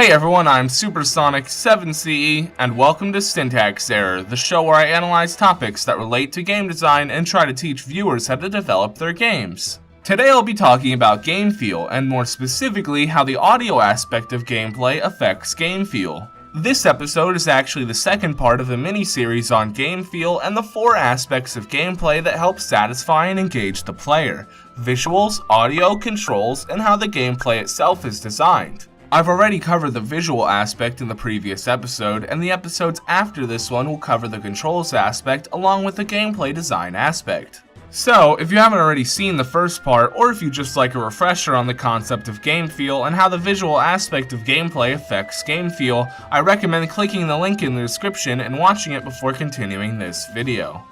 Hey everyone, I'm Supersonic7CE, and welcome to Syntax Error, the show where I analyze topics that relate to game design and try to teach viewers how to develop their games. Today I'll be talking about game feel, and more specifically how the audio aspect of gameplay affects game feel. This episode is actually the second part of a mini-series on game feel and the 4 aspects of gameplay that help satisfy and engage the player: visuals, audio, controls, and how the gameplay itself is designed. I've already covered the visual aspect in the previous episode, and the episodes after this one will cover the controls aspect along with the gameplay design aspect. So, if you haven't already seen the first part, or if you just like a refresher on the concept of game feel and how the visual aspect of gameplay affects game feel, I recommend clicking the link in the description and watching it before continuing this video.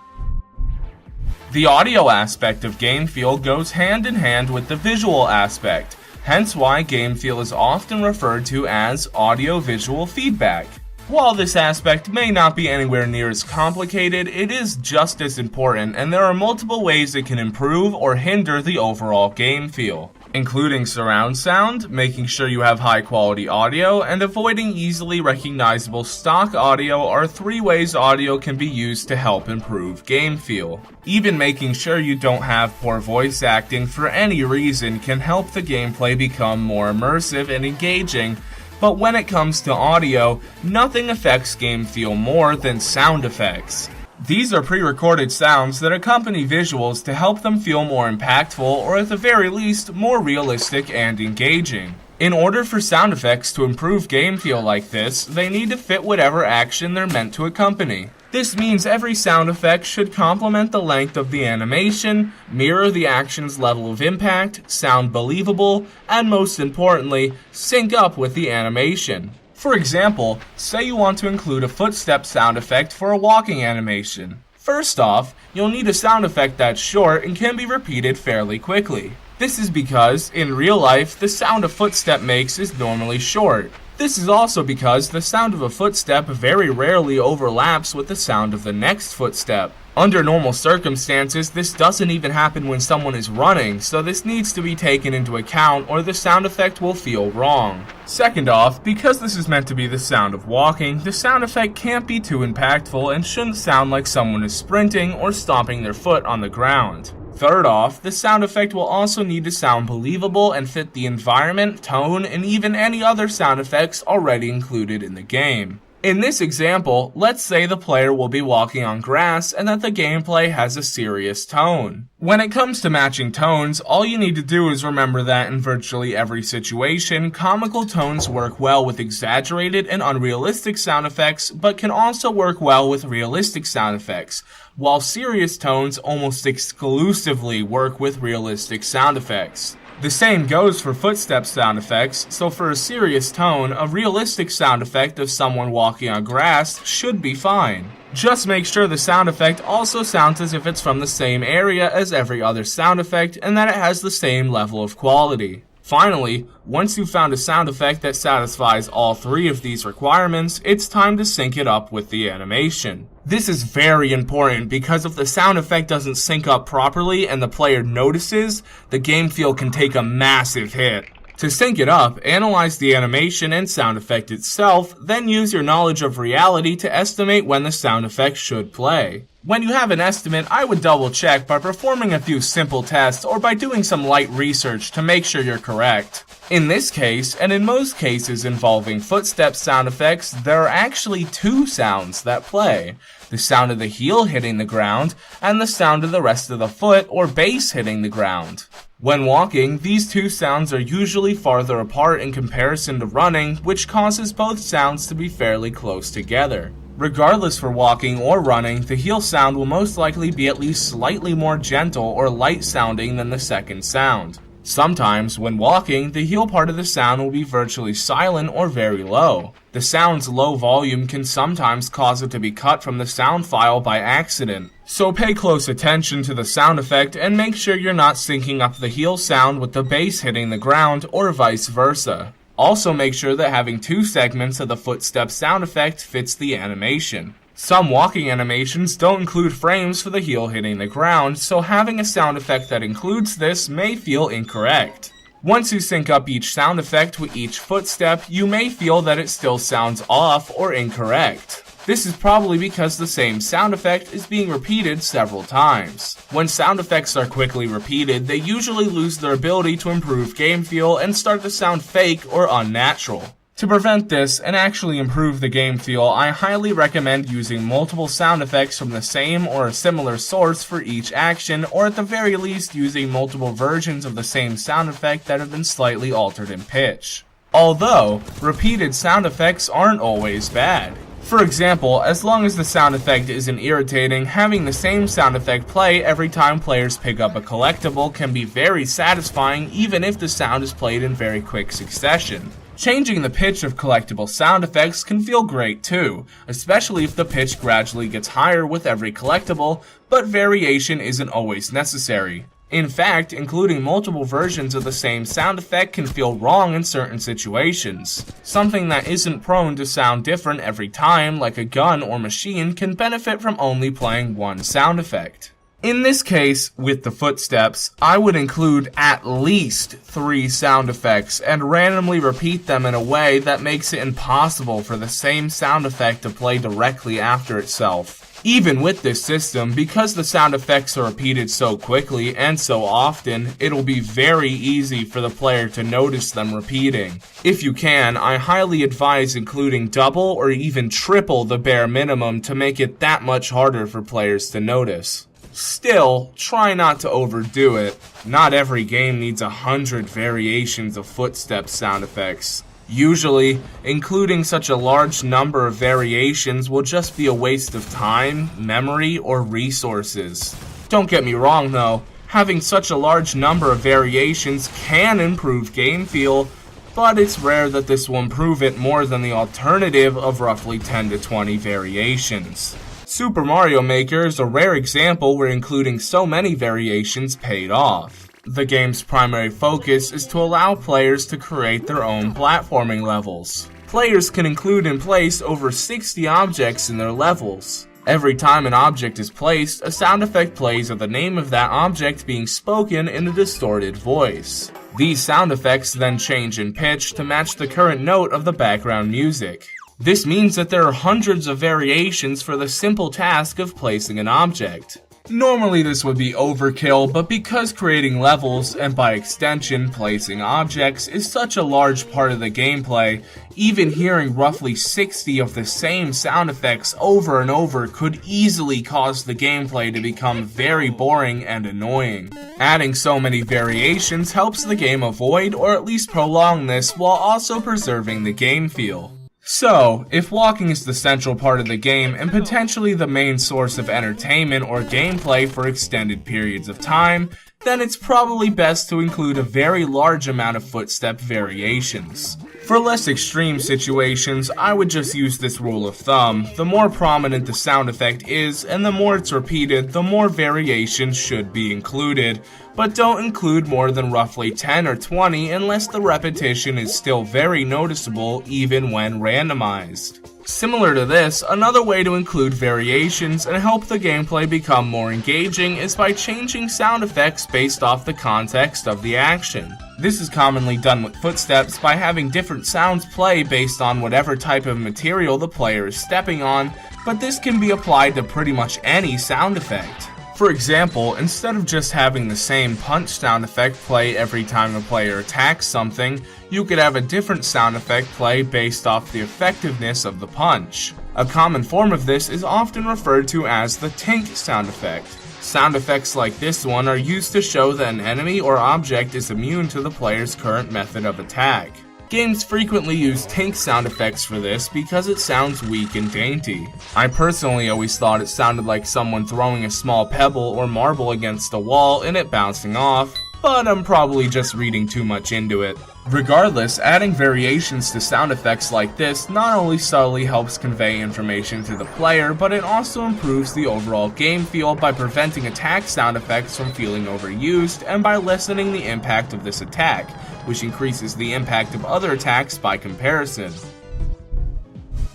The audio aspect of game feel goes hand in hand with the visual aspect, hence why game feel is often referred to as audio-visual feedback. While this aspect may not be anywhere near as complicated, it is just as important, and there are multiple ways it can improve or hinder the overall game feel, including surround sound, making sure you have high quality audio, and avoiding easily recognizable stock audio are 3 ways audio can be used to help improve game feel. Even making sure you don't have poor voice acting for any reason can help the gameplay become more immersive and engaging. But when it comes to audio, nothing affects game feel more than sound effects. These are pre-recorded sounds that accompany visuals to help them feel more impactful, or at the very least, more realistic and engaging. In order for sound effects to improve game feel like this, they need to fit whatever action they're meant to accompany. This means every sound effect should complement the length of the animation, mirror the action's level of impact, sound believable, and most importantly, sync up with the animation. For example, say you want to include a footstep sound effect for a walking animation. First off, you'll need a sound effect that's short and can be repeated fairly quickly. This is because, in real life, the sound a footstep makes is normally short. This is also because the sound of a footstep very rarely overlaps with the sound of the next footstep. Under normal circumstances, this doesn't even happen when someone is running, so this needs to be taken into account or the sound effect will feel wrong. Second off, because this is meant to be the sound of walking, the sound effect can't be too impactful and shouldn't sound like someone is sprinting or stomping their foot on the ground. Third off, the sound effect will also need to sound believable and fit the environment, tone, and even any other sound effects already included in the game. In this example, let's say the player will be walking on grass and that the gameplay has a serious tone. When it comes to matching tones, all you need to do is remember that in virtually every situation, comical tones work well with exaggerated and unrealistic sound effects, but can also work well with realistic sound effects, while serious tones almost exclusively work with realistic sound effects. The same goes for footstep sound effects, so for a serious tone, a realistic sound effect of someone walking on grass should be fine. Just make sure the sound effect also sounds as if it's from the same area as every other sound effect and that it has the same level of quality. Finally, once you've found a sound effect that satisfies all 3 of these requirements, it's time to sync it up with the animation. This is very important because if the sound effect doesn't sync up properly and the player notices, the game feel can take a massive hit. To sync it up, analyze the animation and sound effect itself, then use your knowledge of reality to estimate when the sound effect should play. When you have an estimate, I would double check by performing a few simple tests or by doing some light research to make sure you're correct. In this case, and in most cases involving footstep sound effects, there are actually 2 sounds that play: the sound of the heel hitting the ground and the sound of the rest of the foot or base hitting the ground. When walking, these 2 sounds are usually farther apart in comparison to running, which causes both sounds to be fairly close together. Regardless for walking or running, the heel sound will most likely be at least slightly more gentle or light sounding than the second sound. Sometimes, when walking, the heel part of the sound will be virtually silent or very low. The sound's low volume can sometimes cause it to be cut from the sound file by accident. So pay close attention to the sound effect and make sure you're not syncing up the heel sound with the bass hitting the ground or vice versa. Also make sure that having 2 segments of the footstep sound effect fits the animation. Some walking animations don't include frames for the heel hitting the ground, so having a sound effect that includes this may feel incorrect. Once you sync up each sound effect with each footstep, you may feel that it still sounds off or incorrect. This is probably because the same sound effect is being repeated several times. When sound effects are quickly repeated, they usually lose their ability to improve game feel and start to sound fake or unnatural. To prevent this and actually improve the game feel, I highly recommend using multiple sound effects from the same or a similar source for each action, or at the very least using multiple versions of the same sound effect that have been slightly altered in pitch. Although, repeated sound effects aren't always bad. For example, as long as the sound effect isn't irritating, having the same sound effect play every time players pick up a collectible can be very satisfying even if the sound is played in very quick succession. Changing the pitch of collectible sound effects can feel great too, especially if the pitch gradually gets higher with every collectible, but variation isn't always necessary. In fact, including multiple versions of the same sound effect can feel wrong in certain situations. Something that isn't prone to sound different every time, like a gun or machine, can benefit from only playing one sound effect. In this case, with the footsteps, I would include at least 3 sound effects and randomly repeat them in a way that makes it impossible for the same sound effect to play directly after itself. Even with this system, because the sound effects are repeated so quickly and so often, it'll be very easy for the player to notice them repeating. If you can, I highly advise including double or even triple the bare minimum to make it that much harder for players to notice. Still, try not to overdo it. Not every game needs 100 variations of footstep sound effects. Usually, including such a large number of variations will just be a waste of time, memory, or resources. Don't get me wrong though, having such a large number of variations can improve game feel, but it's rare that this will improve it more than the alternative of roughly 10 to 20 variations. Super Mario Maker is a rare example where including so many variations paid off. The game's primary focus is to allow players to create their own platforming levels. Players can include and place over 60 objects in their levels. Every time an object is placed, a sound effect plays of the name of that object being spoken in a distorted voice. These sound effects then change in pitch to match the current note of the background music. This means that there are hundreds of variations for the simple task of placing an object. Normally this would be overkill, but because creating levels, and by extension placing objects, is such a large part of the gameplay, even hearing roughly 60 of the same sound effects over and over could easily cause the gameplay to become very boring and annoying. Adding so many variations helps the game avoid or at least prolong this while also preserving the game feel. So, if walking is the central part of the game and potentially the main source of entertainment or gameplay for extended periods of time, then it's probably best to include a very large amount of footstep variations. For less extreme situations, I would just use this rule of thumb: the more prominent the sound effect is and the more it's repeated, the more variations should be included, but don't include more than roughly 10 or 20 unless the repetition is still very noticeable even when randomized. Similar to this, another way to include variations and help the gameplay become more engaging is by changing sound effects based off the context of the action. This is commonly done with footsteps by having different sounds play based on whatever type of material the player is stepping on, but this can be applied to pretty much any sound effect. For example, instead of just having the same punch sound effect play every time a player attacks something, you could have a different sound effect play based off the effectiveness of the punch. A common form of this is often referred to as the tink sound effect. Sound effects like this one are used to show that an enemy or object is immune to the player's current method of attack. Games frequently use tink sound effects for this because it sounds weak and dainty. I personally always thought it sounded like someone throwing a small pebble or marble against a wall and it bouncing off, but I'm probably just reading too much into it. Regardless, adding variations to sound effects like this not only subtly helps convey information to the player, but it also improves the overall game feel by preventing attack sound effects from feeling overused and by lessening the impact of this attack, which increases the impact of other attacks by comparison.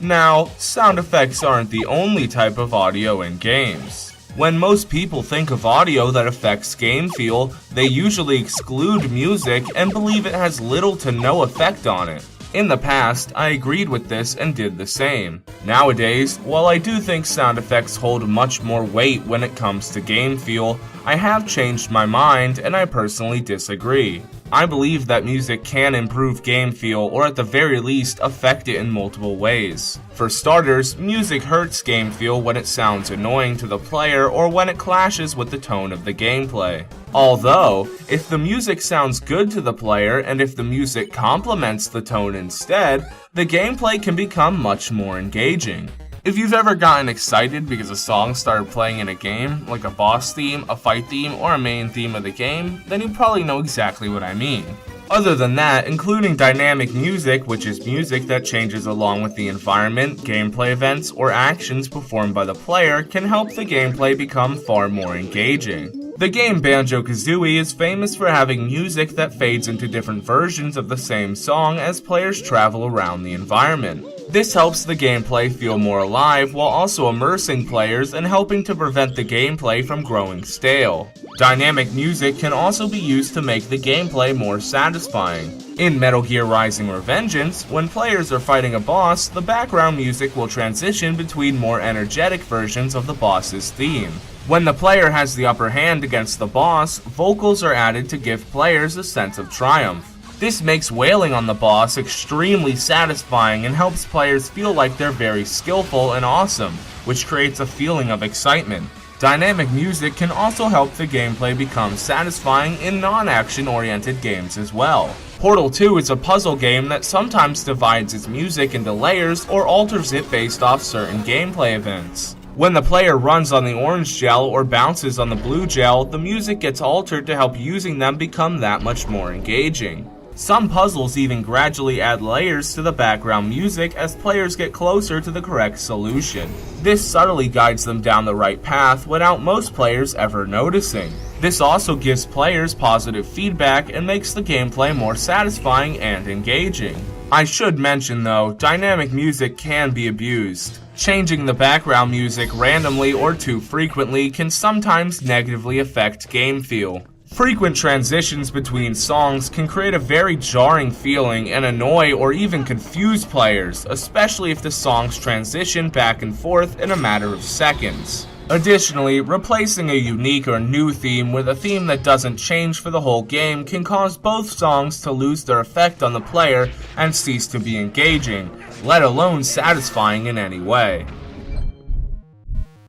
Now, sound effects aren't the only type of audio in games. When most people think of audio that affects game feel, they usually exclude music and believe it has little to no effect on it. In the past, I agreed with this and did the same. Nowadays, while I do think sound effects hold much more weight when it comes to game feel, I have changed my mind and I personally disagree. I believe that music can improve game feel or at the very least affect it in multiple ways. For starters, music hurts game feel when it sounds annoying to the player or when it clashes with the tone of the gameplay. Although, if the music sounds good to the player and if the music complements the tone instead, the gameplay can become much more engaging. If you've ever gotten excited because a song started playing in a game, like a boss theme, a fight theme, or a main theme of the game, then you probably know exactly what I mean. Other than that, including dynamic music, which is music that changes along with the environment, gameplay events, or actions performed by the player, can help the gameplay become far more engaging. The game Banjo-Kazooie is famous for having music that fades into different versions of the same song as players travel around the environment. This helps the gameplay feel more alive while also immersing players and helping to prevent the gameplay from growing stale. Dynamic music can also be used to make the gameplay more satisfying. In Metal Gear Rising: Revengeance, when players are fighting a boss, the background music will transition between more energetic versions of the boss's theme. When the player has the upper hand against the boss, vocals are added to give players a sense of triumph. This makes wailing on the boss extremely satisfying and helps players feel like they're very skillful and awesome, which creates a feeling of excitement. Dynamic music can also help the gameplay become satisfying in non-action oriented games as well. Portal 2 is a puzzle game that sometimes divides its music into layers or alters it based off certain gameplay events. When the player runs on the orange gel or bounces on the blue gel, the music gets altered to help using them become that much more engaging. Some puzzles even gradually add layers to the background music as players get closer to the correct solution. This subtly guides them down the right path without most players ever noticing. This also gives players positive feedback and makes the gameplay more satisfying and engaging. I should mention though, dynamic music can be abused. Changing the background music randomly or too frequently can sometimes negatively affect game feel. Frequent transitions between songs can create a very jarring feeling and annoy or even confuse players, especially if the songs transition back and forth in a matter of seconds. Additionally, replacing a unique or new theme with a theme that doesn't change for the whole game can cause both songs to lose their effect on the player and cease to be engaging, let alone satisfying in any way.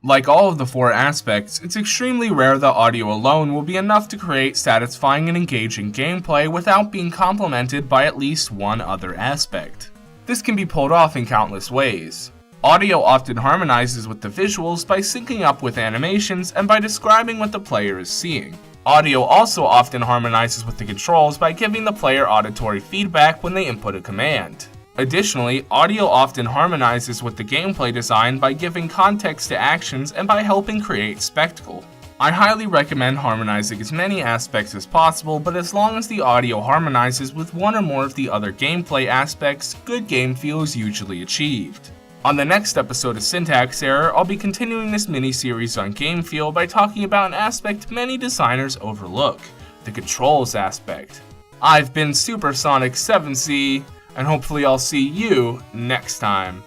Like all of the four aspects, it's extremely rare that audio alone will be enough to create satisfying and engaging gameplay without being complemented by at least one other aspect. This can be pulled off in countless ways. Audio often harmonizes with the visuals by syncing up with animations and by describing what the player is seeing. Audio also often harmonizes with the controls by giving the player auditory feedback when they input a command. Additionally, audio often harmonizes with the gameplay design by giving context to actions and by helping create spectacle. I highly recommend harmonizing as many aspects as possible, but as long as the audio harmonizes with one or more of the other gameplay aspects, good game feel is usually achieved. On the next episode of Syntax Error, I'll be continuing this mini-series on game feel by talking about an aspect many designers overlook, the controls aspect. I've been Supersonic 7C, and hopefully I'll see you next time.